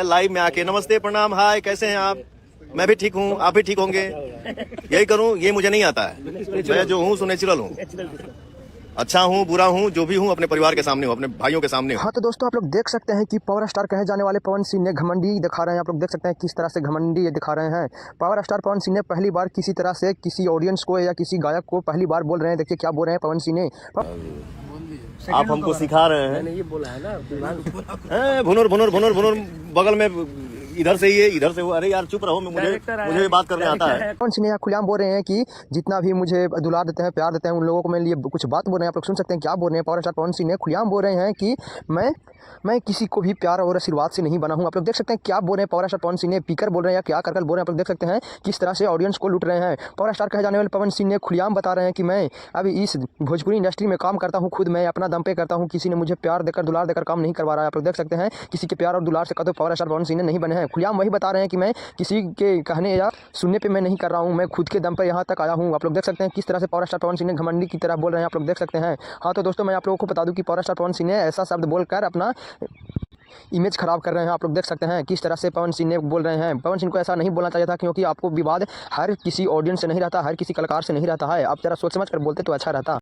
Live में आके नमस्ते प्रणाम हाय कैसे हैं आप। मैं भी ठीक हूँ, आप भी ठीक होंगे। यही करूँ, ये मुझे नहीं आता है। मैं जो हूँ सो नेचुरल हूँ। अच्छा हूँ बुरा हूँ जो भी हूँ अपने परिवार के सामने हूँ, अपने भाइयों के सामने हूँ। हाँ तो दोस्तों आप लोग देख सकते हैं कि पावर स्टार कहे जाने वाले पवन सिंह ने घमंडी दिखा रहे हैं। आप लोग देख सकते हैं किस तरह से घमंडी ये दिखा रहे हैं। पावर स्टार पवन सिंह ने पहली बार किसी तरह से किसी ऑडियंस को या किसी गायक को पहली बार बोल रहे हैं। देखिए क्या बोल रहे हैं पवन सिंह ने। आप हमको सिखा रहे हैं। मैंने ये बोला है ना भुनुर भुनुर भुनुर भुनुर बगल में इधर से ये इधर से वो। अरे यार चुप रहो, मुझे बात करने आता है। पवन सिंह ने यहाँ खुलेआम बोल रहे हैं कि जितना भी मुझे दुलार देते हैं प्यार देते हैं उन लोगों को मेरे लिए कुछ बात बोल रहे हैं। आप लोग सुन सकते हैं क्या बोल रहे हैं। पावर स्टार पवन सिंह ने खुलेआम बोल रहे हैं कि मैं किसी को भी प्यार और आशीर्वाद से नहीं बना हूँ। आप लोग देख सकते हैं क्या बोल रहे हैं। पावर स्टार पवन सिंह ने पीकर बोल रहे हैं या क्या कर बोल रहे हैं। आप लोग देख सकते हैं किस तरह से ऑडियंस को लूट रहे हैं। पावर स्टार कहे जाने वाले पवन सिंह ने खुलेआम बता रहे हैं कि मैं अभी इस भोजपुरी इंडस्ट्री में काम करता हूँ, खुद मैं अपना दम पे करता हूँ, किसी ने मुझे प्यार देकर दुलार देकर काम नहीं करवा रहा है। आप लोग देख सकते हैं किसी के प्यार और दुलार से कदम पावर स्टार पवन सिंह ने नहीं बने हैं। खुलेआम वही बता रहे हैं कि मैं किसी के कहने या सुनने पे मैं नहीं कर रहा हूँ, मैं खुद के दम पर यहाँ तक आया हूँ। आप लोग देख सकते हैं किस तरह से पावर स्टार पवन सिंह ने घमंडी की तरह बोल रहे हैं। आप लोग देख सकते हैं। हाँ तो दोस्तों मैं आप लोगों को बता दूं कि पावर स्टार पवन सिंह ने ऐसा शब्द बोलकर अपना इमेज खराब कर रहे हैं। आप लोग देख सकते हैं किस तरह से पवन सिंह ने बोल रहे हैं। पवन सिंह को ऐसा नहीं बोलना चाहिए था, क्योंकि आपको विवाद हर किसी ऑडियंस से नहीं रहता, हर किसी कलाकार से नहीं रहता है। आप जरा सोच समझ कर बोलते तो अच्छा रहता।